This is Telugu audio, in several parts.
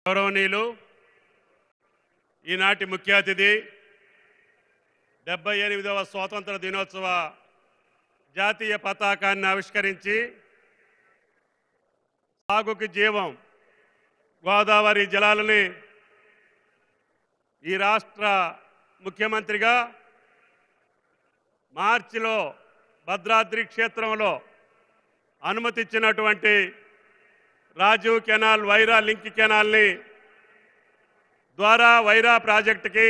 గౌరవనీయులు ఈనాటి ముఖ్య అతిథి 78వ స్వాతంత్ర దినోత్సవ జాతీయ పతాకాన్ని ఆవిష్కరించి సాగుకు జీవం గోదావరి జలాలని ఈ రాష్ట్ర ముఖ్యమంత్రిగా మార్చిలో భద్రాద్రి క్షేత్రంలో అనుమతించినటువంటి రాజీవ్ కెనాల్ వైరా లింక్ కెనాల్ని ద్వారా వైరా ప్రాజెక్టుకి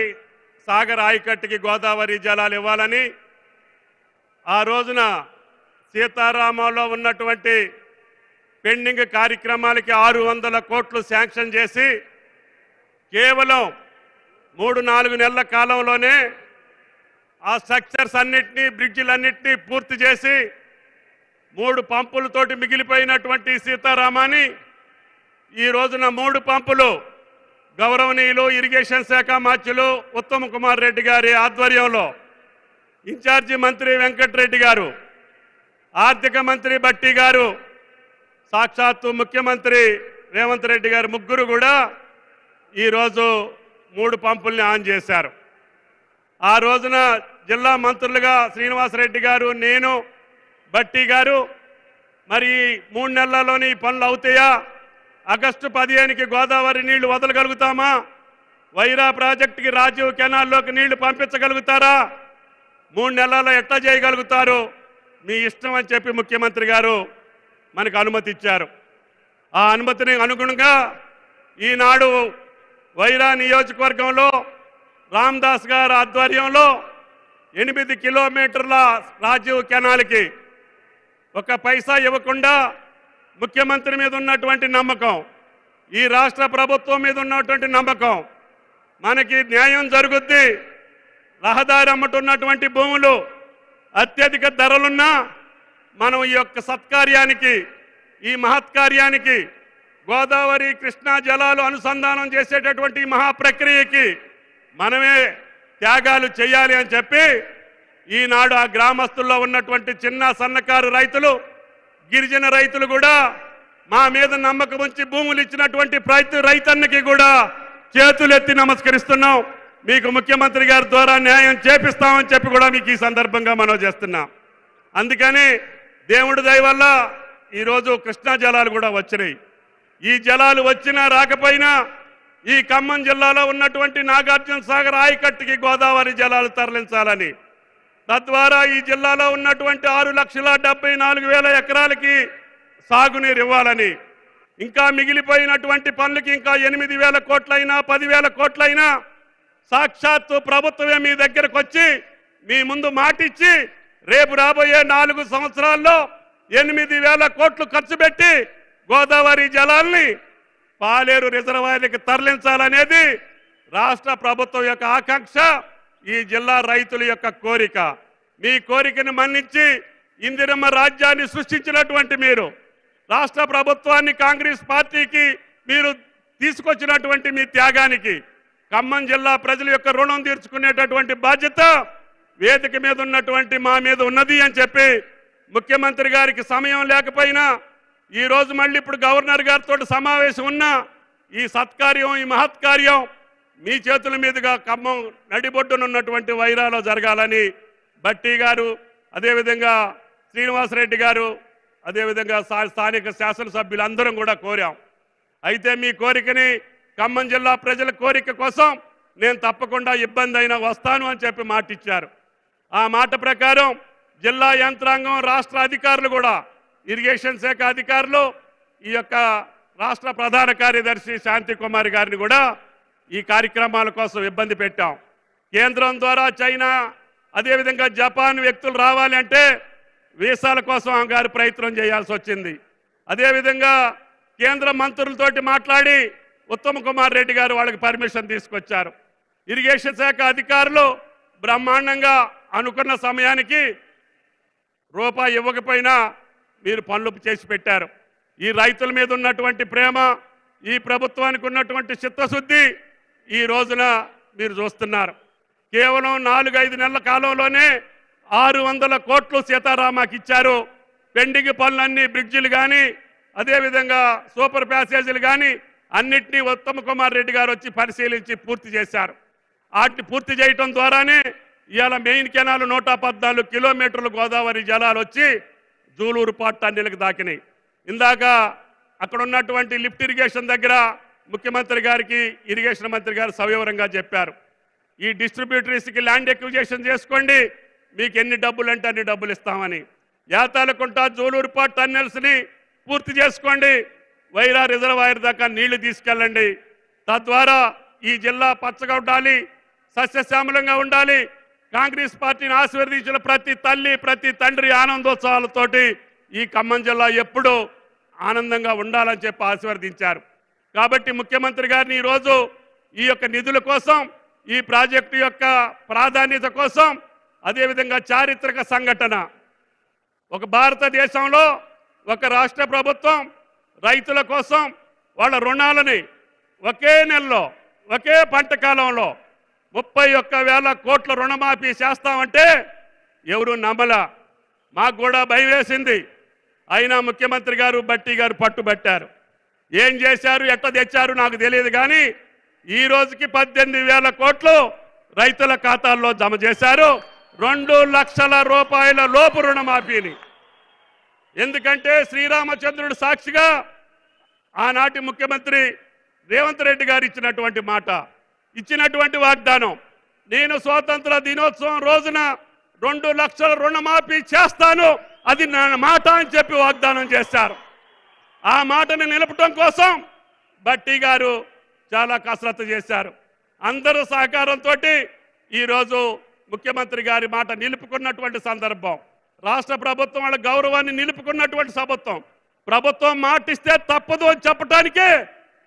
సాగర్ ఆయకట్టుకి గోదావరి జలాలు ఇవ్వాలని ఆ రోజున సీతారామంలో ఉన్నటువంటి పెండింగ్ కార్యక్రమాలకి 600 కోట్లు శాంక్షన్ చేసి కేవలం 3-4 నెలల కాలంలోనే ఆ స్ట్రక్చర్స్ అన్నిటినీ బ్రిడ్జిలన్నిటినీ పూర్తి చేసి 3 పంపులతోటి మిగిలిపోయినటువంటి సీతారామాన్ని ఈ రోజున 3 పంపులు గౌరవనీయులు ఇరిగేషన్ శాఖ మంత్రులు ఉత్తమ్ కుమార్ రెడ్డి గారి ఆధ్వర్యంలో ఇన్ఛార్జి మంత్రి వెంకటరెడ్డి గారు, ఆర్థిక మంత్రి బట్టి గారు, సాక్షాత్తు ముఖ్యమంత్రి రేవంత్ రెడ్డి గారు ముగ్గురు కూడా ఈరోజు 3 పంపుల్ని ఆన్ చేశారు. ఆ రోజున జిల్లా మంత్రులుగా శ్రీనివాసరెడ్డి గారు, నేను, బట్టి గారు మరి 3 నెలల్లోనే ఈ పనులు అవుతాయా, ఆగస్టు 15కి గోదావరి నీళ్లు వదలగలుగుతామా, వైరా ప్రాజెక్టుకి రాజీవ్ కెనాల్లోకి నీళ్లు పంపించగలుగుతారా, 3 నెలల్లో ఎట్లా చేయగలుగుతారు, మీ ఇష్టం అని చెప్పి ముఖ్యమంత్రి గారు మనకు అనుమతి ఇచ్చారు. ఆ అనుమతిని అనుగుణంగా ఈనాడు వైరా నియోజకవర్గంలో రామదాస్ గారి ఆధ్వర్యంలో 8 కిలోమీటర్ల రాజీవ్ కెనాల్కి 1 పైసా ఇవ్వకుండా ముఖ్యమంత్రి మీద ఉన్నటువంటి నమ్మకం, ఈ రాష్ట్ర ప్రభుత్వం మీద ఉన్నటువంటి నమ్మకం, మనకి న్యాయం జరుగుద్ది, రహదారి అమ్ముతున్నటువంటి భూములు అత్యధిక ధరలున్నా మనం ఈ యొక్క సత్కార్యానికి, ఈ మహత్కార్యానికి, గోదావరి కృష్ణా జలాలు అనుసంధానం చేసేటటువంటి మహా ప్రక్రియకి మనమే త్యాగాలు చేయాలి అని చెప్పి ఈనాడు ఆ గ్రామస్తుల్లో ఉన్నటువంటి చిన్న సన్నకారు రైతులు, గిరిజన రైతులు కూడా మా మీద నమ్మకం ఉంచి భూములు ఇచ్చినటువంటి రైతన్నకి కూడా చేతులెత్తి నమస్కరిస్తున్నాం. మీకు ముఖ్యమంత్రి గారి ద్వారా న్యాయం చేపిస్తామని చెప్పి కూడా మీకు ఈ సందర్భంగా మనం చేస్తున్నాం. అందుకని దేవుడి దయ వల్ల ఈరోజు కృష్ణా జలాలు కూడా వచ్చినాయి. ఈ జలాలు వచ్చినా రాకపోయినా ఈ ఖమ్మం జిల్లాలో ఉన్నటువంటి నాగార్జున సాగర్ ఆయకట్టుకి గోదావరి జలాలు తరలించాలని, తద్వారా ఈ జిల్లాలో ఉన్నటువంటి 6,74,000 ఎకరాలకి సాగునీరు ఇవ్వాలని, ఇంకా మిగిలిపోయినటువంటి పనులకి ఇంకా 8,000 కోట్లైనా 10,000 కోట్లైనా సాక్షాత్తు ప్రభుత్వమే మీ దగ్గరకు వచ్చి మీ ముందు మాటిచ్చి రేపు రాబోయే 4 సంవత్సరాల్లో 8,000 కోట్లు ఖర్చు పెట్టి గోదావరి జలాల్ని పాలేరు రిజర్వాయర్లకి తరలించాలనేది రాష్ట్ర ప్రభుత్వం యొక్క ఆకాంక్ష, ఈ జిల్లా రైతుల యొక్క కోరిక. మీ కోరికను మన్నించి ఇందిరమ్మ రాజ్యాన్ని సృష్టించినటువంటి మీరు, రాష్ట్ర ప్రభుత్వాన్ని కాంగ్రెస్ పార్టీకి మీరు తీసుకొచ్చినటువంటి మీ త్యాగానికి ఖమ్మం జిల్లా ప్రజల యొక్క రుణం తీర్చుకునేటటువంటి బాధ్యత వేదిక మీద ఉన్నటువంటి మా మీద ఉన్నది అని చెప్పి ముఖ్యమంత్రి గారికి సమయం లేకపోయినా ఈరోజు మళ్ళీ ఇప్పుడు గవర్నర్ గారితో సమావేశం ఉన్న ఈ సత్కార్యం, ఈ మహత్కార్యం మీ చేతుల మీదుగా ఖమ్మం నడిబొడ్డునున్నటువంటి వైరాలో జరగాలని బట్టి గారు, అదేవిధంగా శ్రీనివాసరెడ్డి గారు, అదేవిధంగా స్థానిక శాసనసభ్యులందరం కూడా కోరాం. అయితే మీ కోరికని, ఖమ్మం జిల్లా ప్రజల కోరిక కోసం నేను తప్పకుండా ఇబ్బంది అయినా వస్తాను అని చెప్పి మాటిచ్చారు. ఆ మాట ప్రకారం జిల్లా యంత్రాంగం, రాష్ట్ర అధికారులు కూడా, ఇరిగేషన్ శాఖ అధికారులు, ఈ యొక్క రాష్ట్ర ప్రధాన కార్యదర్శి శాంతి కుమార్ గారిని కూడా ఈ కార్యక్రమాల కోసం ఇబ్బంది పెట్టాం. కేంద్రం ద్వారా చైనా, అదేవిధంగా జపాన్ వ్యక్తులు రావాలి అంటే వీసాల కోసం ఆమె గారు ప్రయత్నం చేయాల్సి వచ్చింది. అదేవిధంగా కేంద్ర మంత్రులతోటి మాట్లాడి ఉత్తమ్ కుమార్ రెడ్డి గారు వాళ్ళకి పర్మిషన్ తీసుకొచ్చారు. ఇరిగేషన్ శాఖ అధికారులు బ్రహ్మాండంగా అనుకున్న సమయానికి రూపాయి ఇవ్వకపోయినా మీరు పనులు చేసి పెట్టారు. ఈ రైతుల మీద ఉన్నటువంటి ప్రేమ, ఈ ప్రభుత్వానికి ఉన్నటువంటి చిత్తశుద్ధి ఈ రోజున మీరు చూస్తున్నారు. కేవలం 4-5 నెలల కాలంలోనే 600 కోట్లు సీతారామాకి ఇచ్చారు. పెండింగ్ పనులన్నీ బ్రిడ్జిలు కానీ, అదేవిధంగా సూపర్ ప్యాసేజీలు కానీ అన్నిటినీ ఉత్తమ్ కుమార్ రెడ్డి గారు వచ్చి పరిశీలించి పూర్తి చేశారు. వాటిని పూర్తి చేయటం ద్వారానే ఇవాళ మెయిన్ కెనాల్ 114 కిలోమీటర్లు గోదావరి జలాలు వచ్చి జూలూరు పాట్ టన్నెలకు దాకినాయి. ఇందాక అక్కడ ఉన్నటువంటి లిఫ్ట్ ఇరిగేషన్ దగ్గర ముఖ్యమంత్రి గారికి ఇరిగేషన్ మంత్రి గారు సవివరంగా చెప్పారు. ఈ డిస్ట్రిబ్యూటరీస్కి ల్యాండ్ ఎక్విజిషన్ చేసుకోండి, మీకు ఎన్ని డబ్బులు అంటే అన్ని డబ్బులు ఇస్తామని. యాతాలకుంట జూలూరు పాట్ టన్నెల్స్ని పూర్తి చేసుకోండి, వైరా రిజర్వాయర్ దాకా నీళ్లు తీసుకెళ్ళండి. తద్వారా ఈ జిల్లా పచ్చగా ఉండాలి, సస్యశ్యామలంగా ఉండాలి. కాంగ్రెస్ పార్టీని ఆశీర్వదించిన ప్రతి తల్లి ప్రతి తండ్రి ఆనందోత్సవాలతోటి ఈ ఖమ్మం జిల్లా ఎప్పుడూ ఆనందంగా ఉండాలని చెప్పి ఆశీర్వదించారు. కాబట్టి ముఖ్యమంత్రి గారిని ఈరోజు ఈ యొక్క నిధుల కోసం, ఈ ప్రాజెక్టు యొక్క ప్రాధాన్యత కోసం, అదేవిధంగా చారిత్రక సంఘటన, ఒక భారతదేశంలో ఒక రాష్ట్ర ప్రభుత్వం రైతుల కోసం వాళ్ళ రుణాలని ఒకే నెలలో ఒకే పంట కాలంలో 31,000 కోట్ల రుణమాఫీ చేస్తామంటే ఎవరు నమ్మల. మాకు కూడా భయం వేసింది. అయినా ముఖ్యమంత్రి గారు బట్టి గారు పట్టుబట్టారు. ఏం చేశారు, ఎట్ట తెచ్చారు నాకు తెలియదు, కానీ ఈ రోజుకి 18,000 కోట్లు రైతుల ఖాతాల్లో జమ చేశారు. 2 లక్షల రూపాయల లోపు రుణమాఫీని. ఎందుకంటే శ్రీరామచంద్రుడు సాక్షిగా ఆనాటి ముఖ్యమంత్రి రేవంత్ రెడ్డి గారు ఇచ్చినటువంటి మాట, ఇచ్చినటువంటి వాగ్దానం, నేను స్వాతంత్ర దినోత్సవం రోజున 2 లక్షల రుణమాఫీ చేస్తాను, అది నా మాట అని చెప్పి వాగ్దానం చేశారు. ఆ మాటను నిలపడం కోసం బట్టి గారు చాలా కసరత్తు చేశారు. అందరూ సహకారంతో ఈరోజు ముఖ్యమంత్రి గారి మాట నిలుపుకున్నటువంటి సందర్భం, రాష్ట్ర ప్రభుత్వం వాళ్ళ గౌరవాన్ని నిలుపుకున్నటువంటి ప్రభుత్వం మాటిస్తే తప్పదు అని చెప్పడానికే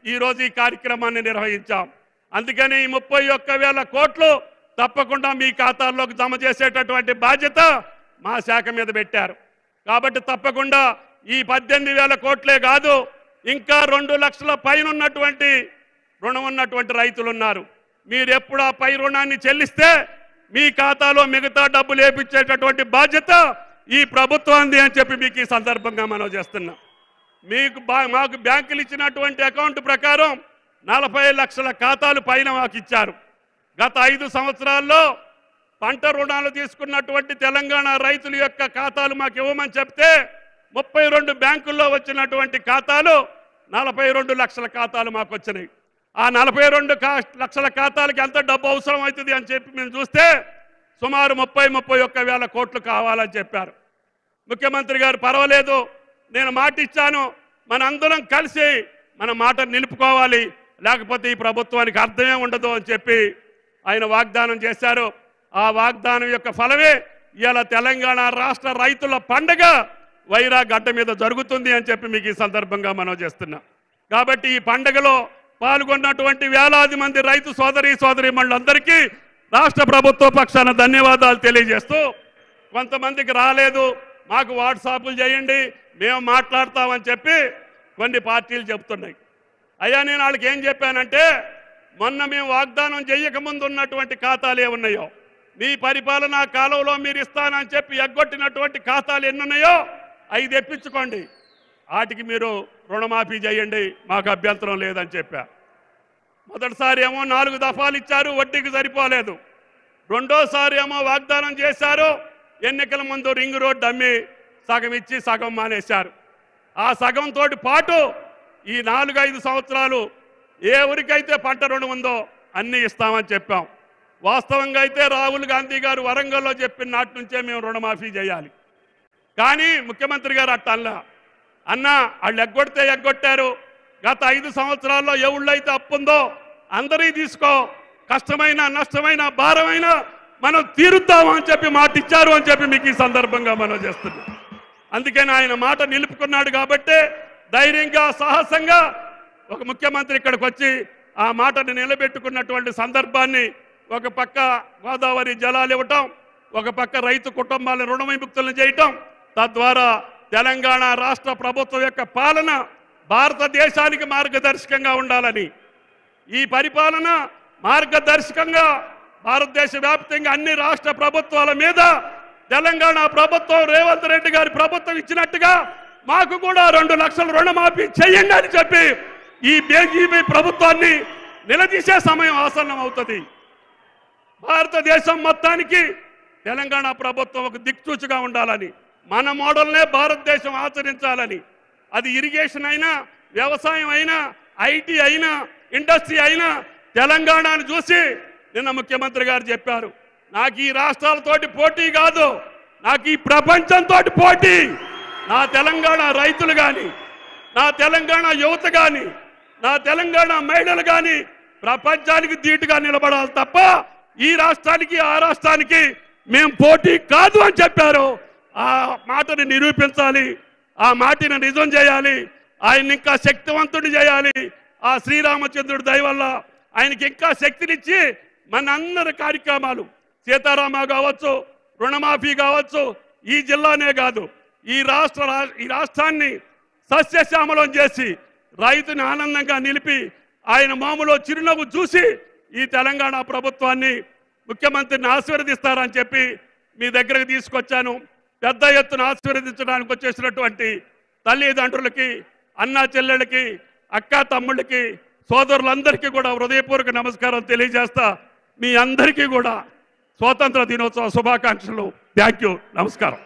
ఈరోజు ఈ కార్యక్రమాన్ని నిర్వహించాం. అందుకని ఈ 31,000 కోట్లు తప్పకుండా మీ ఖాతాల్లోకి జమ చేసేటటువంటి బాధ్యత మా శాఖ మీద పెట్టారు. కాబట్టి తప్పకుండా ఈ 18,000 కోట్లే కాదు, ఇంకా 2 లక్షల పైన ఉన్నటువంటి రుణం ఉన్నటువంటి రైతులు ఉన్నారు. మీరు ఎప్పుడు ఆ పై రుణాన్ని చెల్లిస్తే మీ ఖాతాలో మిగతా డబ్బులు వేపించేటటువంటి బాధ్యత ఈ ప్రభుత్వాన్ని అని చెప్పి మీకు ఈ సందర్భంగా మనం చేస్తున్నాం. మాకు బ్యాంకులు ఇచ్చినటువంటి అకౌంట్ ప్రకారం 40 లక్షల ఖాతాలు పైన మాకు ఇచ్చారు. గత 5 సంవత్సరాల్లో పంట రుణాలు తీసుకున్నటువంటి తెలంగాణ రైతుల యొక్క ఖాతాలు మాకు ఇవ్వమని చెప్తే 32 బ్యాంకుల్లో వచ్చినటువంటి ఖాతాలు 42 లక్షల ఖాతాలు మాకు వచ్చినాయి. ఆ 42 లక్షల ఖాతాలకి ఎంత డబ్బు అవసరం అవుతుంది అని చెప్పి మేము చూస్తే సుమారు 31,000 కోట్లు కావాలని చెప్పారు. ముఖ్యమంత్రి గారు పర్వాలేదు, నేను మాట ఇచ్చాను, మనందరం కలిసి మన మాట నిలుపుకోవాలి, లేకపోతే ఈ ప్రభుత్వానికి అర్థమే ఉండదు అని చెప్పి ఆయన వాగ్దానం చేశారు. ఆ వాగ్దానం యొక్క ఫలమే ఇవాళ తెలంగాణ రాష్ట్ర రైతుల పండుగ వైరా గడ్డ మీద జరుగుతుంది అని చెప్పి మీకు ఈ సందర్భంగా మనం చేస్తున్నాం. కాబట్టి ఈ పండుగలో పాల్గొన్నటువంటి వేలాది మంది రైతు సోదరీమణులందరికీ రాష్ట్ర ప్రభుత్వ పక్షాన ధన్యవాదాలు తెలియజేస్తూ, కొంతమందికి రాలేదు, మాకు వాట్సాప్లు చేయండి మేము మాట్లాడతామని చెప్పి కొన్ని పార్టీలు చెప్తున్నాయి. అయ్యా నేను వాళ్ళకి ఏం చెప్పానంటే, మొన్న మేము వాగ్దానం చేయకముందు ఉన్నటువంటి ఖాతాలు ఏమున్నాయో, మీ పరిపాలనా కాలంలో మీరు ఇస్తానని చెప్పి ఎగ్గొట్టినటువంటి ఖాతాలు ఎన్నున్నాయో అవి తెప్పించుకోండి, వాటికి మీరు రుణమాఫీ చేయండి, మాకు అభ్యంతరం లేదని చెప్పా. మొదటిసారి ఏమో 4 దఫాలు ఇచ్చారు, వడ్డీకి సరిపోలేదు. రెండోసారి ఏమో వాగ్దానం చేశారు, ఎన్నికల ముందు రింగ్ రోడ్డు అమ్మి సగం ఇచ్చి సగం మానేశారు. ఆ సగంతో పాటు ఈ 4-5 సంవత్సరాలు ఏ ఊరికైతే పంట రుణం ఉందో అన్నీ ఇస్తామని చెప్పాం. వాస్తవంగా అయితే రాహుల్ గాంధీ గారు వరంగల్లో చెప్పిన నాటి నుంచే మేము రుణమాఫీ చేయాలి, కానీ ముఖ్యమంత్రి గారు అట్టల్లా అన్న వాళ్ళు ఎగ్గొట్టారు. గత 5 సంవత్సరాల్లో ఎవళ్ళైతే అప్పుందో అందరీ తీసుకో, కష్టమైన నష్టమైన భారమైన మనం తీరుద్దామని చెప్పి మాట ఇచ్చారు అని చెప్పి మీకు ఈ సందర్భంగా మనం చేస్తున్నాం. అందుకని ఆయన మాట నిలుపుకున్నాడు కాబట్టి ధైర్యంగా సాహసంగా ఒక ముఖ్యమంత్రి ఇక్కడికి వచ్చి ఆ మాటను నిలబెట్టుకున్నటువంటి సందర్భాన్ని, ఒక పక్క గోదావరి జలాలు ఇవ్వటం, ఒక పక్క రైతు కుటుంబాలను రుణ విముక్తులను చేయటం, తద్వారా తెలంగాణ రాష్ట్ర ప్రభుత్వం యొక్క పాలన భారతదేశానికి మార్గదర్శకంగా ఉండాలని, ఈ పరిపాలన మార్గదర్శకంగా భారతదేశ వ్యాప్తంగా అన్ని రాష్ట్ర ప్రభుత్వాల మీద తెలంగాణ ప్రభుత్వం రేవంత్ రెడ్డి గారి ప్రభుత్వం ఇచ్చినట్టుగా మాకు కూడా 2 లక్షల రుణమాఫీ చేయండి అని చెప్పి ఈ బీజేపీ ప్రభుత్వాన్ని నిలదీసే సమయం ఆసన్నం అవుతుంది. భారతదేశం మొత్తానికి తెలంగాణ ప్రభుత్వం ఒక దిక్సూచిగా ఉండాలని, మన మోడల్నే భారతదేశం ఆచరించాలని, అది ఇరిగేషన్ అయినా, వ్యవసాయం అయినా, ఐటీ అయినా, ఇండస్ట్రీ అయినా తెలంగాణను చూసి నిన్న ముఖ్యమంత్రి గారు చెప్పారు, నాకు ఈ రాష్ట్రాలతోటి పోటీ కాదు, నాకు ఈ ప్రపంచంతో పోటీ. నా తెలంగాణ రైతులు కానీ, నా తెలంగాణ యువత కానీ, నా తెలంగాణ మహిళలు కానీ ప్రపంచానికి ధీటుగా నిలబడాలి తప్ప ఈ రాష్ట్రానికి ఆ రాష్ట్రానికి మేము పోటీ కాదు అని చెప్పారు. ఆ మాటని నిరూపించాలి, ఆ మాటని నిజం చేయాలి, ఆయన ఇంకా శక్తివంతుడు చేయాలి. ఆ శ్రీరామచంద్రుడి దయ వల్ల ఆయనకి ఇంకా శక్తినిచ్చి మన అందరి కార్యక్రమాలు, సీతారామ కావచ్చు, రుణమాఫీ కావచ్చు, ఈ జిల్లానే కాదు ఈ రాష్ట్రాన్ని సస్యశ్యామలం చేసి రైతుని ఆనందంగా నిలిపి ఆయన మామూలు చిరునవ్వు చూసి ఈ తెలంగాణ ప్రభుత్వాన్ని, ముఖ్యమంత్రిని ఆశీర్వదిస్తారని చెప్పి మీ దగ్గరకు తీసుకొచ్చాను. పెద్ద ఎత్తున ఆశీర్వదించడానికి వచ్చేసినటువంటి తల్లిదండ్రులకి, అన్నా చెల్లెళ్ళకి, అక్క తమ్ముళ్ళకి, సోదరులందరికీ కూడా హృదయపూర్వక నమస్కారం తెలియజేస్తా. మీ అందరికీ కూడా స్వాతంత్ర దినోత్సవ శుభాకాంక్షలు. Thank you. నమస్కారం.